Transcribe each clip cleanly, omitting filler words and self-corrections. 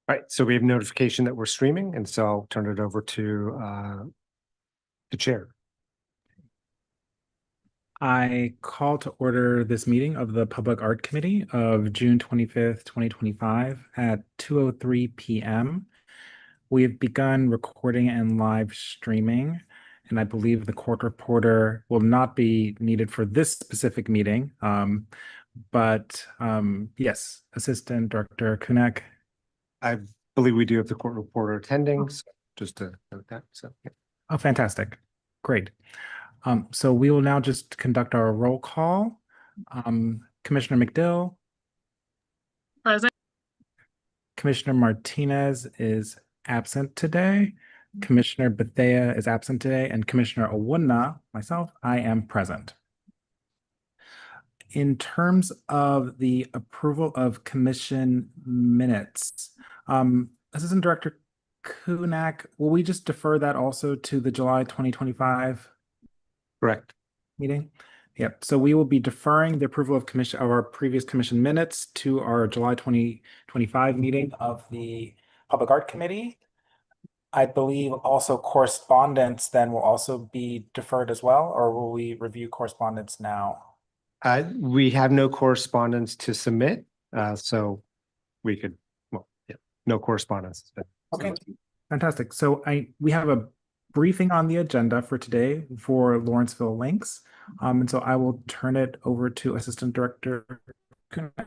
All right, so we have notification that we're streaming, and so I'll turn it over to the chair. I call to order this meeting of the Public Art Committee of June 25th, 2025 at 2:03 p.m. We have begun recording and live streaming, and I believe the court reporter will not be needed for this specific meeting. Yes, Assistant Director Kunek. I believe we do have the court reporter attending, so just to note that. So, yeah. Oh, fantastic. Great. So we will now just conduct our roll call. Commissioner McDill. Present. Commissioner Martinez is absent today. Commissioner Bethea is absent today. And Commissioner Owuna, myself, I am present. In terms of the approval of commission minutes, Assistant Director Kunak, will we just defer that also to the July 2025 Correct. meeting? Yep. So we will be deferring the approval of our previous commission minutes to our July 2025 meeting of the Public Art Committee. I believe also correspondence then will also be deferred as well, or will we review correspondence now? We have no correspondence to submit, so we could, well, yeah, no correspondence. Okay, fantastic. So we have a briefing on the agenda for today for Lawrenceville Links. And so I will turn it over to Assistant Director Kunek.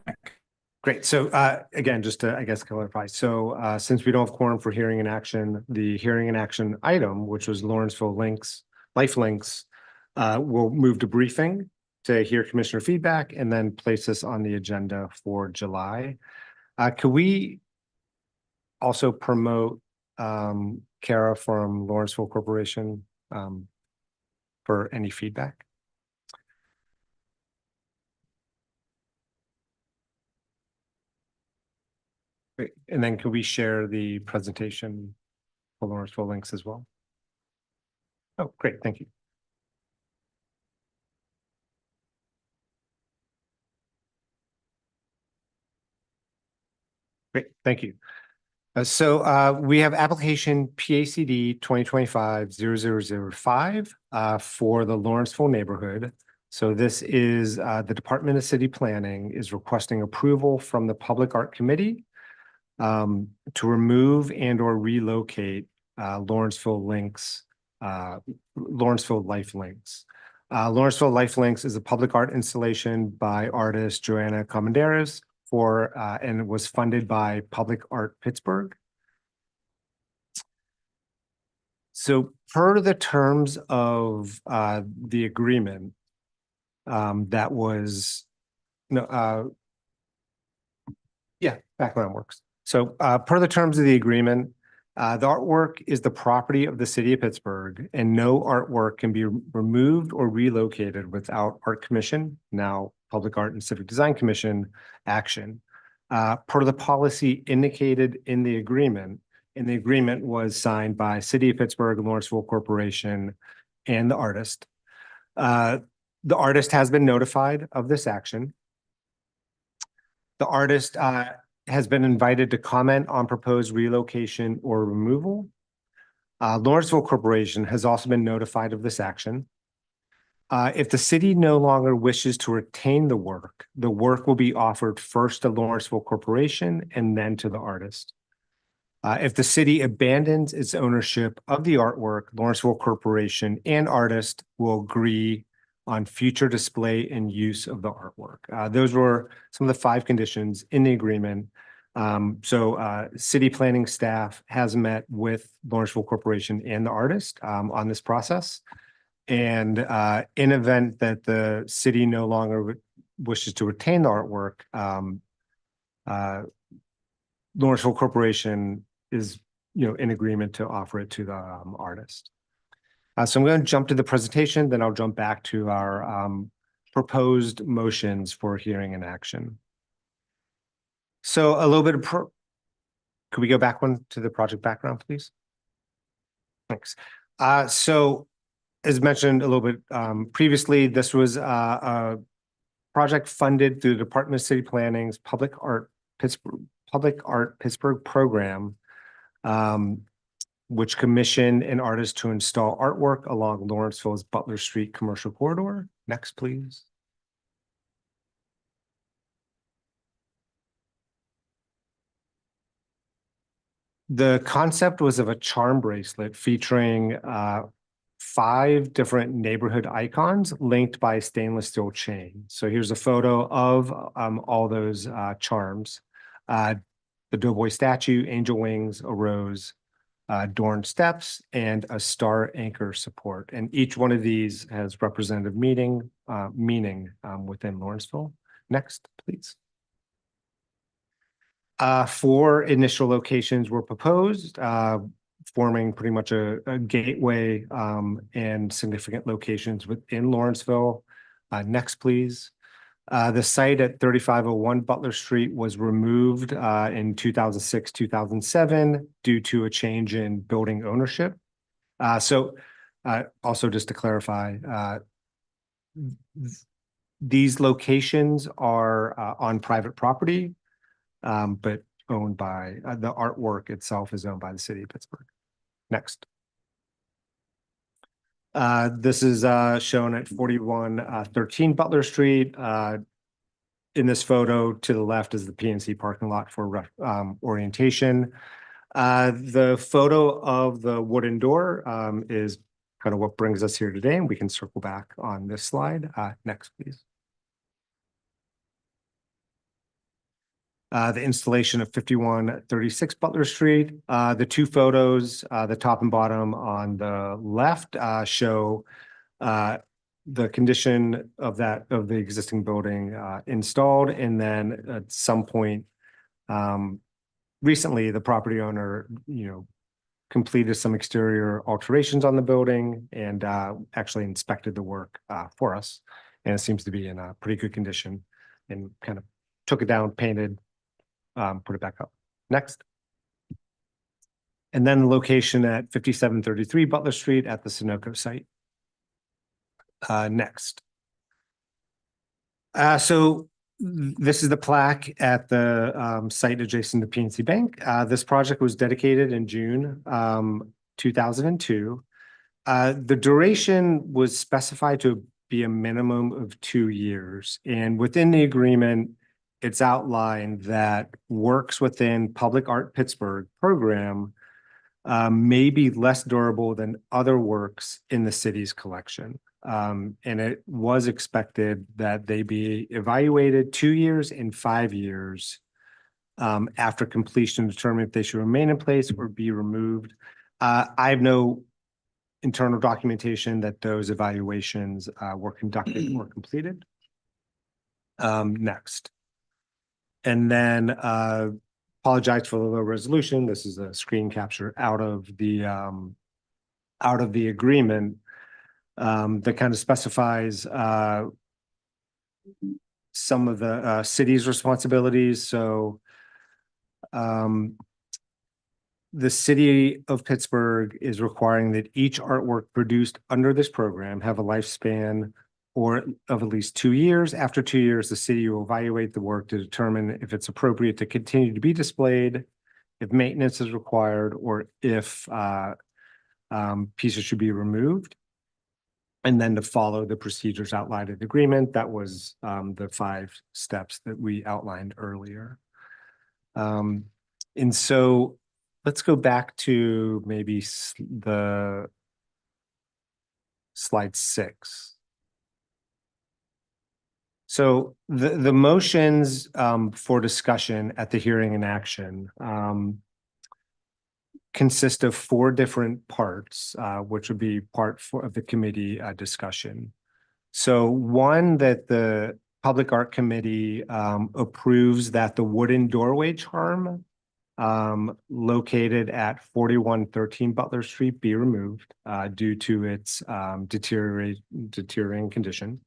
Great. So again, just to, I guess, clarify. So since we don't have quorum for hearing and action, the hearing and action item, which was Lawrenceville Links, Life Links, will move to briefing to hear commissioner feedback and then place this on the agenda for July. Could we also promote Kara from Lawrenceville Corporation for any feedback? Great. And then could we share the presentation for Lawrenceville Links as well? Oh, great. Thank you. Great. Thank you. So we have application PACD 2025-0005 for the Lawrenceville neighborhood. So this is the Department of City Planning is requesting approval from the Public Art Committee to remove and or relocate Lawrenceville Links, Lawrenceville Life Links. Lawrenceville Life Links is a public art installation by artist Joanna Comendares and it was funded by Public Art Pittsburgh. So per the terms of the agreement that was, background works. So per the terms of the agreement, the artwork is the property of the city of Pittsburgh, and no artwork can be removed or relocated without Art Commission, now Public Art and Civic Design Commission action. Per the policy indicated in the agreement, and the agreement was signed by City of Pittsburgh, Lawrenceville Corporation, and the artist. The artist has been notified of this action. The artist has been invited to comment on proposed relocation or removal. Lawrenceville Corporation has also been notified of this action. If the city no longer wishes to retain the work will be offered first to Lawrenceville Corporation and then to the artist. If the city abandons its ownership of the artwork, Lawrenceville Corporation and artist will agree on future display and use of the artwork. Those were some of the 5 conditions in the agreement. City planning staff has met with Lawrenceville Corporation and the artist on this process. And in event that the city no longer wishes to retain the artwork, Lawrenceville Corporation is, in agreement to offer it to the artist. So I'm going to jump to the presentation, then I'll jump back to our proposed motions for hearing and action. So a little bit of, could we go back one to the project background, please? Thanks. So as mentioned a little bit previously, this was a project funded through the Department of City Planning's Public Art Public Art Pittsburgh program, which commissioned an artist to install artwork along Lawrenceville's Butler Street commercial corridor. Next, please. The concept was of a charm bracelet featuring 5 different neighborhood icons linked by a stainless steel chain. So here's a photo of all those charms. The Doughboy statue, angel wings, a rose, Dorn steps, and a star anchor support. And each one of these has representative meaning within Lawrenceville. Next, please. 4 initial locations were proposed, forming pretty much a gateway and significant locations within Lawrenceville. Next, please. The site at 3501 Butler Street was removed in 2006, 2007 due to a change in building ownership. Also just to clarify, these locations are on private property, but owned by the artwork itself is owned by the city of Pittsburgh. Next. This is shown at 4113 Butler Street. In this photo to the left is the PNC parking lot for orientation. The photo of the wooden door is kind of what brings us here today, and we can circle back on this slide. Next, please. The installation of 5136 Butler Street. The 2 photos, the top and bottom on the left, show the condition of the existing building installed, and then at some point recently, the property owner, completed some exterior alterations on the building and actually inspected the work for us, and it seems to be in a pretty good condition, and kind of took it down, painted. Put it back up. Next. And then the location at 5733 Butler Street at the Sunoco site. Next. So this is the plaque at the site adjacent to PNC Bank. This project was dedicated in June 2002. The duration was specified to be a minimum of 2 years. And within the agreement, it's outlined that works within Public Art Pittsburgh program may be less durable than other works in the city's collection. And it was expected that they be evaluated 2 years and 5 years after completion to determine if they should remain in place or be removed. I have no internal documentation that those evaluations were conducted or completed. Next. And then apologize for the low resolution. This is a screen capture out of the agreement that kind of specifies some of the city's responsibilities. So the city of Pittsburgh is requiring that each artwork produced under this program have a lifespan of at least 2 years. After 2 years, the city will evaluate the work to determine if it's appropriate to continue to be displayed, if maintenance is required, or if pieces should be removed. And then to follow the procedures outlined in the agreement. That was the 5 steps that we outlined earlier. And so let's go back to maybe the slide 6. So the motions for discussion at the hearing and action consist of 4 different parts, which would be part 4 of the committee discussion. So 1, that the Public Art Committee approves that the wooden doorway charm located at 4113 Butler Street be removed due to its deteriorating condition.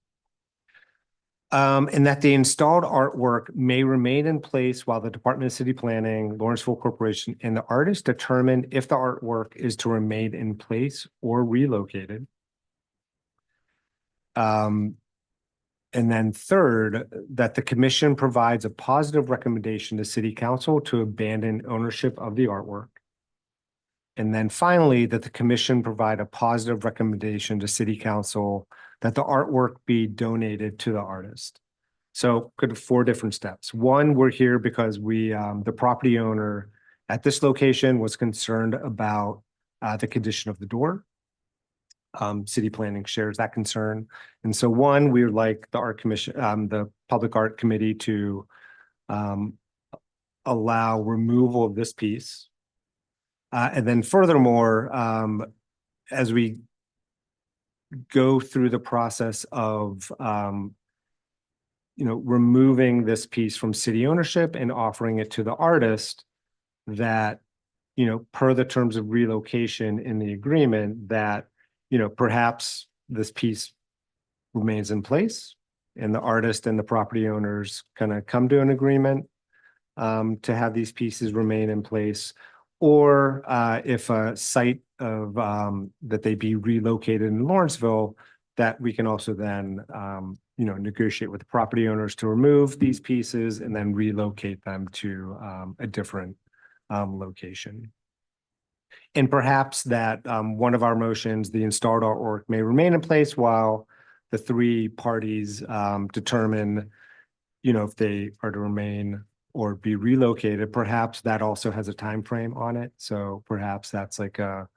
And that the installed artwork may remain in place while the Department of City Planning, Lawrenceville Corporation, and the artist determine if the artwork is to remain in place or relocated. And then third, that the commission provides a positive recommendation to city council to abandon ownership of the artwork. And then finally, that the commission provide a positive recommendation to city council that the artwork be donated to the artist. So could have 4 different steps. One, we're here because the property owner at this location was concerned about the condition of the door. City planning shares that concern. And so one, we would like the art commission, the public art committee to allow removal of this piece. And then furthermore, as we go through the process of removing this piece from city ownership and offering it to the artist, that per the terms of relocation in the agreement, that perhaps this piece remains in place and the artist and the property owners kind of come to an agreement to have these pieces remain in place. Or if a site of that they be relocated in Lawrenceville, that we can also then negotiate with the property owners to remove these pieces and then relocate them to a different location. And perhaps that one of our motions, the installed artwork, may remain in place while the 3 parties determine, if they are to remain or be relocated. Perhaps that also has a time frame on it. So perhaps that's like a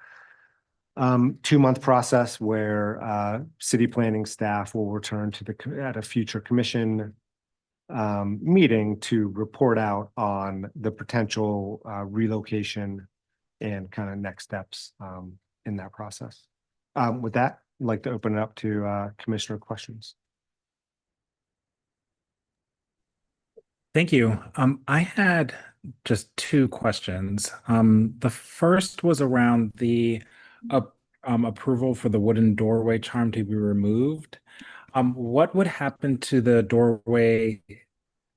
2-month process where city planning staff will return to at a future commission meeting to report out on the potential relocation and kind of next steps in that process. With that, I'd like to open it up to commissioner questions. Thank you. I had just 2 questions. The first was around the approval for the wooden doorway charm to be removed. What would happen to the doorway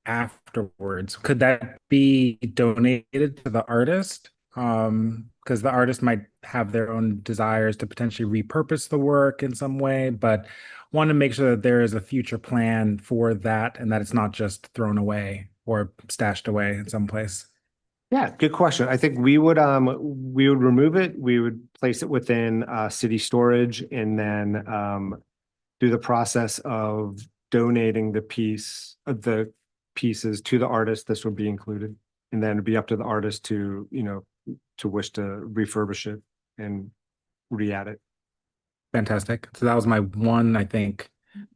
afterwards? Could that be donated to the artist? Because the artist might have their own desires to potentially repurpose the work in some way, but want to make sure that there is a future plan for that and that it's not just thrown away or stashed away in some place. Yeah, good question. I think we would remove it. We would place it within city storage and then do the process of donating the pieces to the artist. This would be included, and then it'd be up to the artist to wish to refurbish it and re-add it. Fantastic. So that was my one, I think,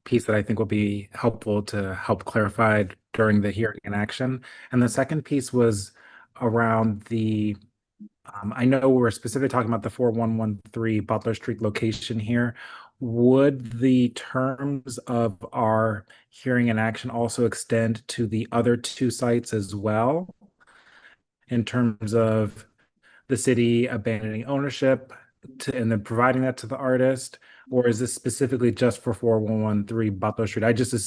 piece that I think will be helpful to help clarify during the hearing in action. And the second piece was around the, I know we're specifically talking about the 4113 Butler Street location here. Would the terms of our hearing in action also extend to the other 2 sites as well, in terms of the city abandoning ownership and then providing that to the artist? Or is this specifically just for 4113 Butler Street?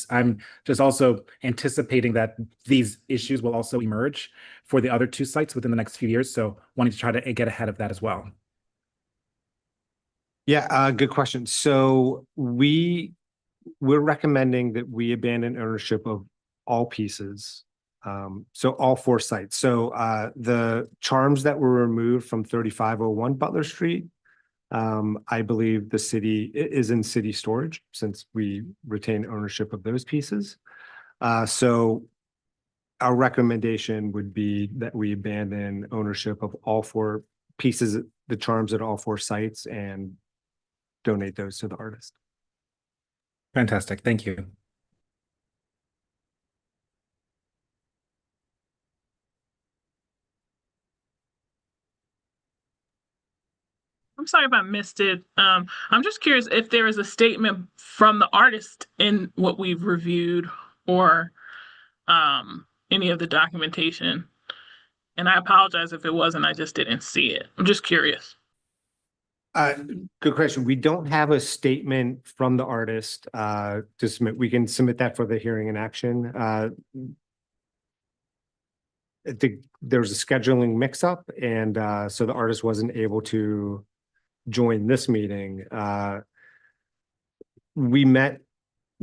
I'm just also anticipating that these issues will also emerge for the other 2 sites within the next few years. So wanting to try to get ahead of that as well. Yeah, good question. So we're recommending that we abandon ownership of all pieces. So all 4 sites. So the charms that were removed from 3501 Butler Street, I believe the city is in city storage since we retain ownership of those pieces. So our recommendation would be that we abandon ownership of all 4 pieces, the charms at all 4 sites, and donate those to the artist. Fantastic. Thank you. I'm sorry if I missed it. I'm just curious if there is a statement from the artist in what we've reviewed or any of the documentation. And I apologize if it wasn't, I just didn't see it. I'm just curious. Good question. We don't have a statement from the artist to submit. We can submit that for the hearing in action. There's a scheduling mix-up, and so the artist wasn't able to join this meeting. We met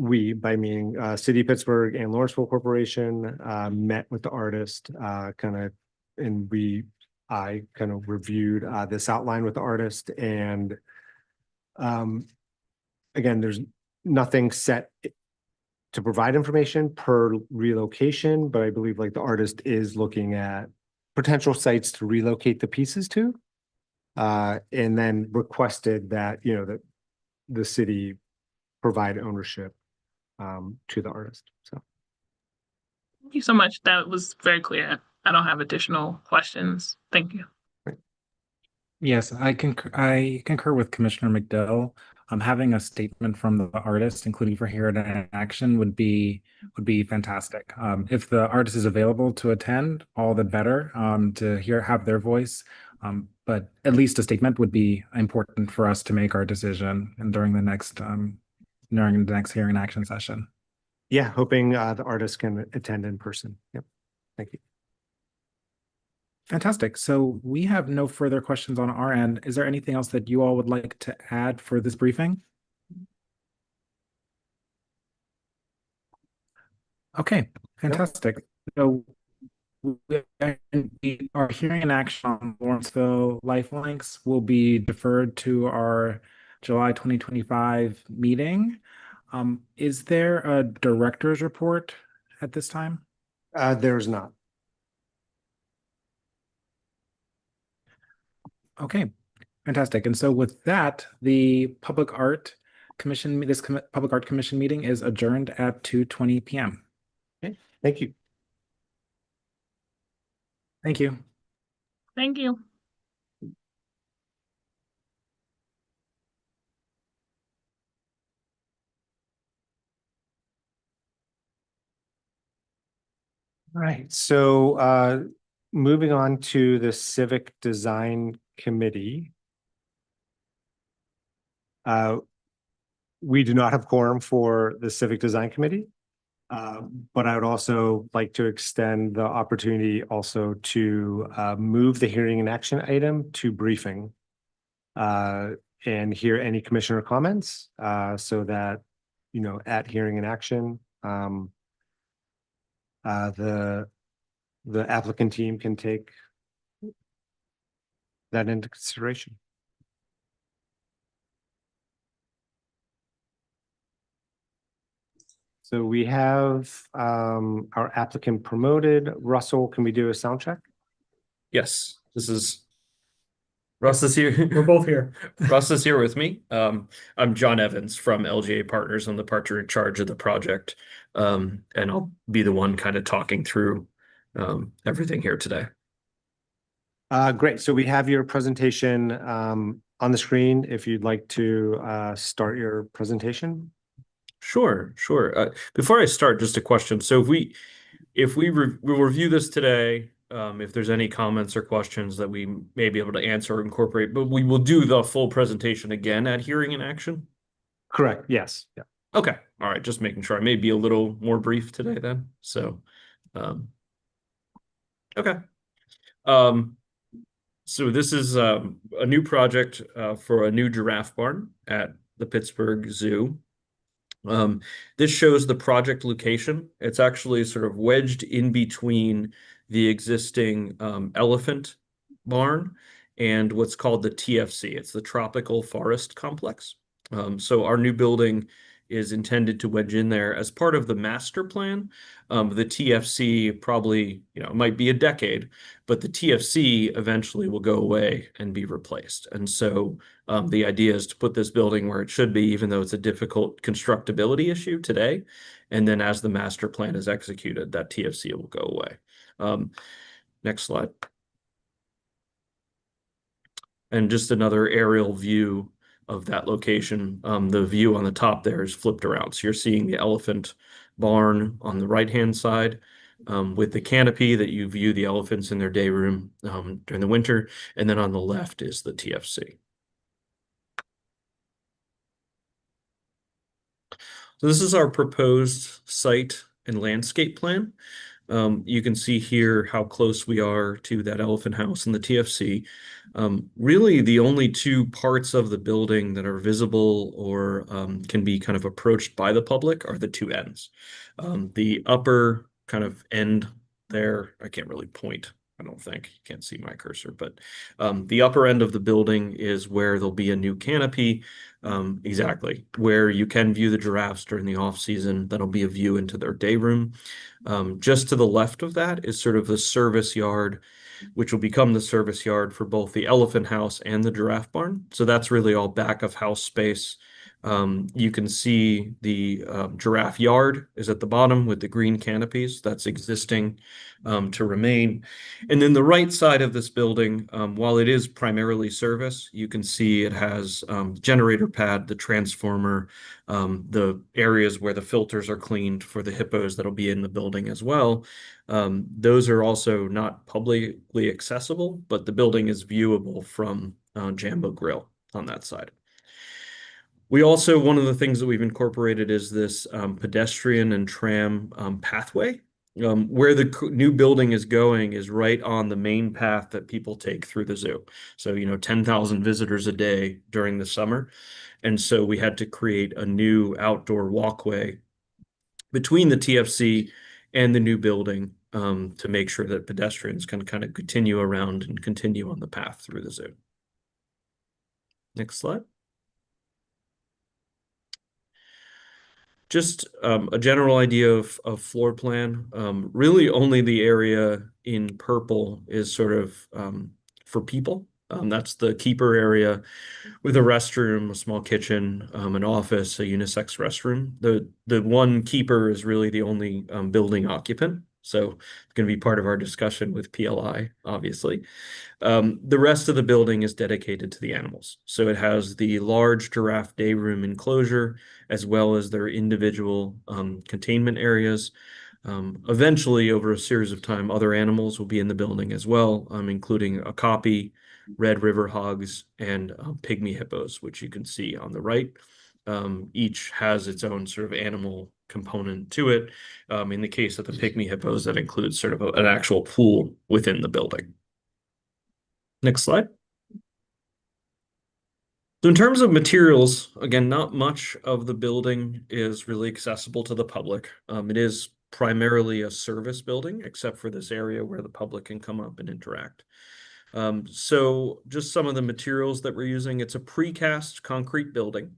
we, by meaning City of Pittsburgh and Lawrenceville Corporation, met with the artist, and I kind of reviewed this outline with the artist, and again, there's nothing set to provide information per relocation, but I believe like the artist is looking at potential sites to relocate the pieces to, and then requested that, that the city provide ownership to the artist. So Thank you so much. That was very clear. I don't have additional questions. Thank you. Yes, I concur with Commissioner McDill. Having a statement from the artist, including for here in action, would be fantastic. If the artist is available to attend, all the better. To have their voice. But at least a statement would be important for us to make our decision and during the next hearing and action session. yeah, hoping the artist can attend in person. Yep. Thank you. Fantastic. So we have no further questions on our end. Is there anything else that you all would like to add for this briefing? Okay, fantastic. So our hearing and action on Lawrenceville Lifelinks will be deferred to our July 2025 meeting. Is there a director's report at this time? There's not. Okay, fantastic. And so with that, the Public Art Commission, Public Art Commission meeting is adjourned at 2:20 p.m. Okay, thank you. Thank you. Thank you. All right, so moving on to the Civic Design Committee. We do not have quorum for the Civic Design Committee, but I would also like to extend the opportunity also to move the hearing and action item to briefing and hear any commissioner comments so that, at hearing and action, the applicant team can take that into consideration. So we have our applicant promoted. Russell, can we do a sound check? Yes, this is Russ is here. We're both here. Russ is here with me. I'm John Evans from LGA Partners. I'm the partner in charge of the project. And I'll be the one kind of talking through everything here today. Great. So we have your presentation on the screen if you'd like to start your presentation. Sure. Before I start, just a question. So we'll review this today. If there's any comments or questions that we may be able to answer or incorporate, but we will do the full presentation again at hearing and action. Correct. Yes. Yeah. Okay. All right. Just making sure. I may be a little more brief today then. So, okay. So this is a new project for a new giraffe barn at the Pittsburgh Zoo. This shows the project location. It's actually sort of wedged in between the existing elephant barn and what's called the TFC. It's the Tropical Forest Complex. So our new building is intended to wedge in there as part of the master plan. The TFC probably, it might be a decade, but the TFC eventually will go away and be replaced. And so the idea is to put this building where it should be, even though it's a difficult constructability issue today. And then as the master plan is executed, that TFC will go away. Next slide. And just another aerial view of that location. The view on the top there is flipped around. So you're seeing the elephant barn on the right-hand side with the canopy that you view the elephants in their day room during the winter. And then on the left is the TFC. So this is our proposed site and landscape plan. You can see here how close we are to that elephant house in the TFC. Really, the only two parts of the building that are visible or can be kind of approached by the public are the two ends. The upper kind of end there, I can't really point. I don't think you can't see my cursor, but the upper end of the building is where there'll be a new canopy, exactly where you can view the giraffes during the off season. That'll be a view into their day room. Just to the left of that is sort of the service yard, which will become the service yard for both the elephant house and the giraffe barn. So that's really all back of house space. You can see the giraffe yard is at the bottom with the green canopies. That's existing to remain. And then the right side of this building, while it is primarily service, you can see it has generator pad, the transformer, the areas where the filters are cleaned for the hippos that'll be in the building as well. Those are also not publicly accessible, but the building is viewable from Jambo Grill on that side. We also, one of the things that we've incorporated is this pedestrian and tram pathway. Where the new building is going is right on the main path that people take through the zoo. So, 10,000 visitors a day during the summer. And so we had to create a new outdoor walkway between the TFC and the new building to make sure that pedestrians can kind of continue around and continue on the path through the zoo. Next slide. Just a general idea of floor plan. Really only the area in purple is sort of for people. That's the keeper area with a restroom, a small kitchen, an office, a unisex restroom. The one keeper is really the only building occupant. So it's going to be part of our discussion with PLI, obviously. The rest of the building is dedicated to the animals. So it has the large giraffe day room enclosure, as well as their individual containment areas. Eventually, over a series of time, other animals will be in the building as well, including a copy, Red River hogs, and pygmy hippos, which you can see on the right. Each has its own sort of animal component to it. In the case of the pygmy hippos, that includes sort of an actual pool within the building. Next slide. So in terms of materials, again, not much of the building is really accessible to the public. It is primarily a service building, except for this area where the public can come up and interact. So just some of the materials that we're using, it's a precast concrete building.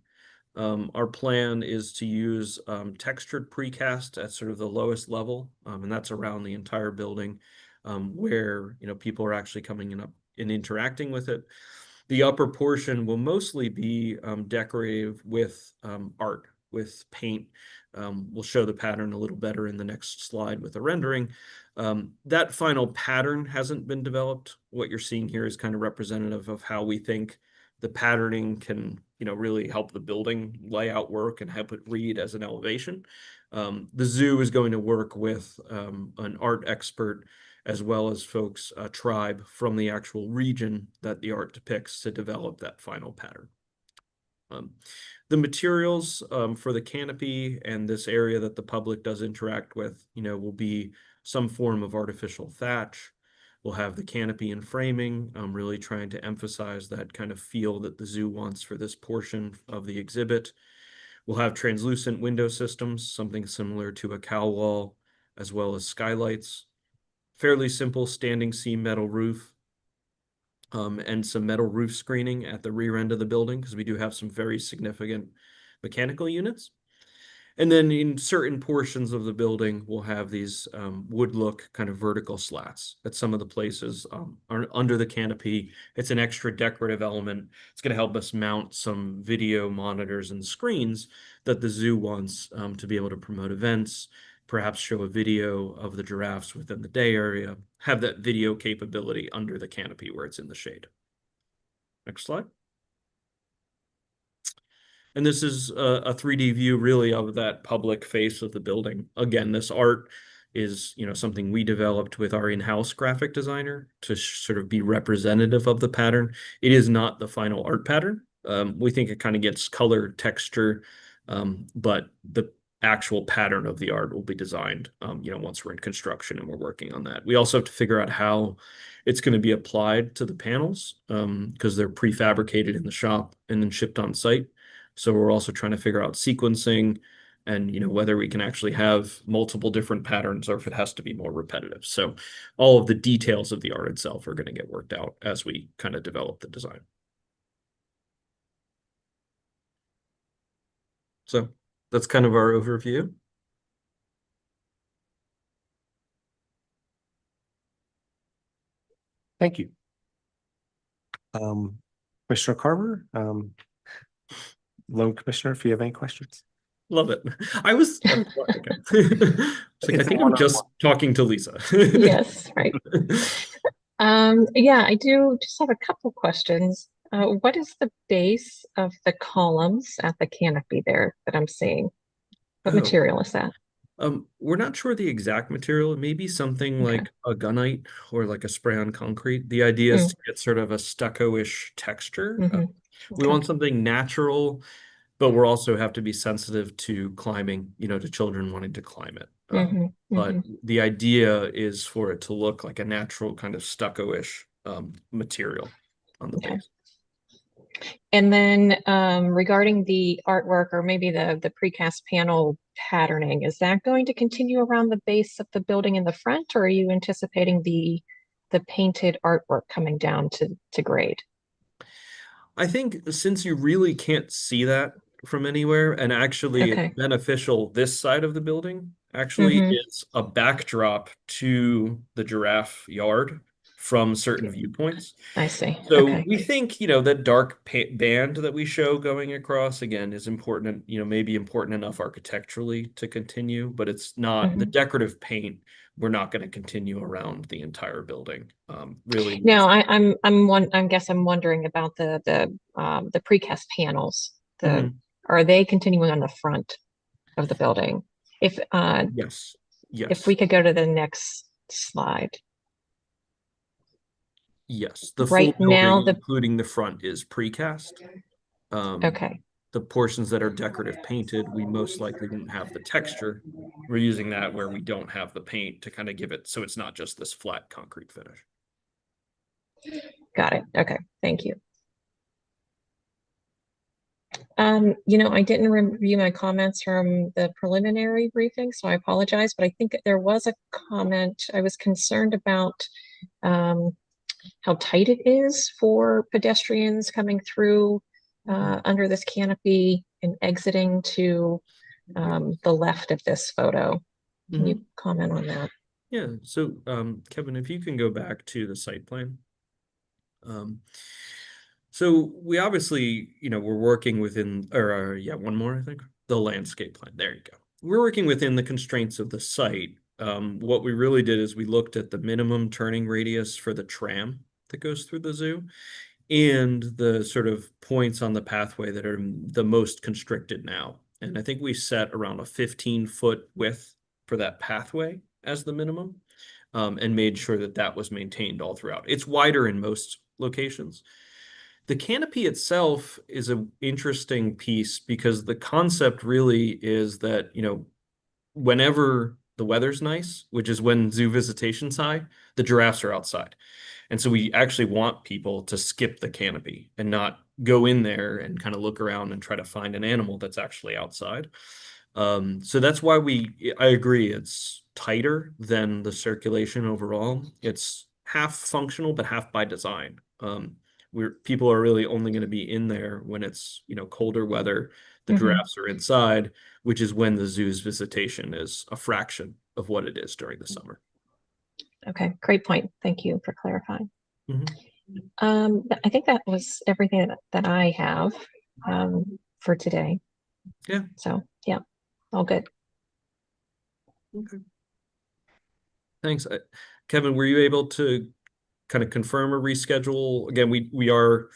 Our plan is to use textured precast at sort of the lowest level, and that's around the entire building, where people are actually coming in up and interacting with it. The upper portion will mostly be decorative with art, with paint. We'll show the pattern a little better in the next slide with a rendering. That final pattern hasn't been developed. What you're seeing here is kind of representative of how we think the patterning can, really help the building layout work and help it read as an elevation. The zoo is going to work with an art expert as well as folks, a tribe from the actual region that the art depicts to develop that final pattern. The materials for the canopy and this area that the public does interact with, will be some form of artificial thatch. We'll have the canopy and framing, really trying to emphasize that kind of feel that the zoo wants for this portion of the exhibit. We'll have translucent window systems, something similar to a cow wall, as well as skylights. Fairly simple standing seam metal roof, and some metal roof screening at the rear end of the building, because we do have some very significant mechanical units. And then in certain portions of the building, we'll have these wood look kind of vertical slats at some of the places are under the canopy. It's an extra decorative element. It's going to help us mount some video monitors and screens that the zoo wants to be able to promote events, perhaps show a video of the giraffes within the day area, have that video capability under the canopy where it's in the shade. Next slide. And this is a 3D view really of that public face of the building. Again, this art is, something we developed with our in-house graphic designer to sort of be representative of the pattern. It is not the final art pattern. We think it kind of gets color, texture, but the actual pattern of the art will be designed, once we're in construction and we're working on that. We also have to figure out how it's going to be applied to the panels, because they're prefabricated in the shop and then shipped on site. So we're also trying to figure out sequencing and, whether we can actually have multiple different patterns or if it has to be more repetitive. So all of the details of the art itself are going to get worked out as we kind of develop the design. So that's kind of our overview. Thank you. Commissioner Carver, Loan Commissioner, if you have any questions. Love it. I was okay. It's like, I It's think I'm just one-on-one. talking to Lisa. Yes, right. Yeah, I do just have a couple questions. What is the base of the columns at the canopy there that I'm seeing? What Oh. material is that? We're not sure the exact material. It may be something Okay. like a gunite or like a spray-on concrete. The idea is Mm. to get sort of a stucco-ish texture. Mhm. We Okay. want something natural, but we're also have to be sensitive to climbing, to children wanting to climb it. Mhm, But mhm. the idea is for it to look like a natural kind of stucco-ish material on the Okay. base. And then regarding the artwork or maybe the precast panel patterning, is that going to continue around the base of the building in the front, or are you anticipating the painted artwork coming down to grade? I think since you really can't see that from anywhere, and actually it's Okay. beneficial, this side of the building actually Mhm. is a backdrop to the giraffe yard from certain viewpoints. I see. So Okay. we think, that dark band that we show going across again is important, maybe important enough architecturally to continue, but it's not the Mhm. decorative paint. We're not going to continue around the entire building. Really. Now, I guess I'm wondering about the precast panels. Mhm. Are they continuing on the front of the building? If Yes. if Yes. we could go to the next slide. Yes, the full Right now, building, including the front, is precast. Okay. The portions that are decorative painted, we most likely won't have the texture. We're using that where we don't have the paint to kind of give it, so it's not just this flat concrete finish. Got it. Okay, thank you. I didn't review my comments from the preliminary briefing, so I apologize, but I think there was a comment. I was concerned about how tight it is for pedestrians coming through under this canopy and exiting to the left of this photo. Can you comment on that? Yeah, so Kevin, if you can go back to the site plan. So we obviously, we're working within, or yeah, one more, I think, the landscape plan. There you go. We're working within the constraints of the site. What we really did is we looked at the minimum turning radius for the tram that goes through the zoo and the sort of points on the pathway that are the most constricted now. And I think we set around a 15-foot width for that pathway as the minimum, and made sure that that was maintained all throughout. It's wider in most locations. The canopy itself is an interesting piece because the concept really is that, whenever the weather's nice, which is when zoo visitation's high, the giraffes are outside. And so we actually want people to skip the canopy and not go in there and kind of look around and try to find an animal that's actually outside. So that's why I agree, it's tighter than the circulation overall. It's half functional, but half by design. People are really only going to be in there when it's, colder weather. The giraffes are inside, which is when the zoo's visitation is a fraction of what it is during the summer. Okay, great point. Thank you for clarifying. Mhm. I think that was everything that I have for today. Yeah. So yeah, all good. Okay. Thanks. Kevin, were you able to kind of confirm or reschedule? Again, we are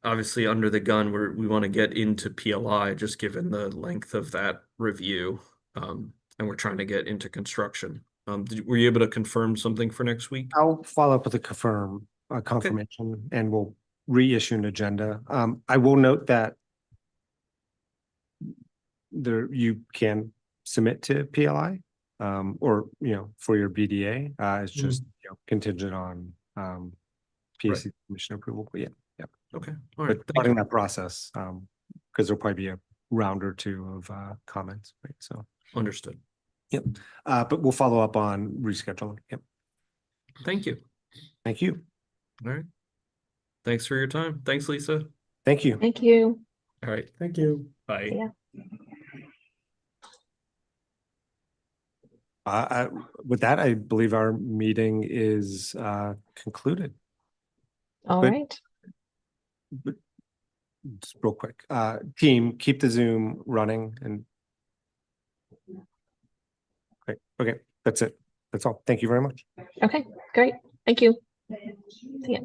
obviously under the gun. We want to get into PLI just given the length of that review, and we're trying to get into construction. Were you able to confirm something for next week? I'll follow up with a confirmation, and we'll reissue an agenda. I will note that you can submit to PLI, or, for your BDA, it's Mm-hmm. just, contingent on, PAC commission approval, but yeah. Okay, all right, But thank starting you. that process, because there'll probably be a round or two of, comments, right? So, Understood. but we'll follow up on rescheduling. Yep. Thank you. Thank you. All right. Thanks for your time. Thanks, Lisa. Thank you. Thank you. All right, Thank you. bye. See ya. With that, I believe our meeting is, concluded. All But- right. But just real quick, team, keep the Zoom running and. Okay, that's it. That's all. Thank you very much. Okay, great. Thank you. See ya.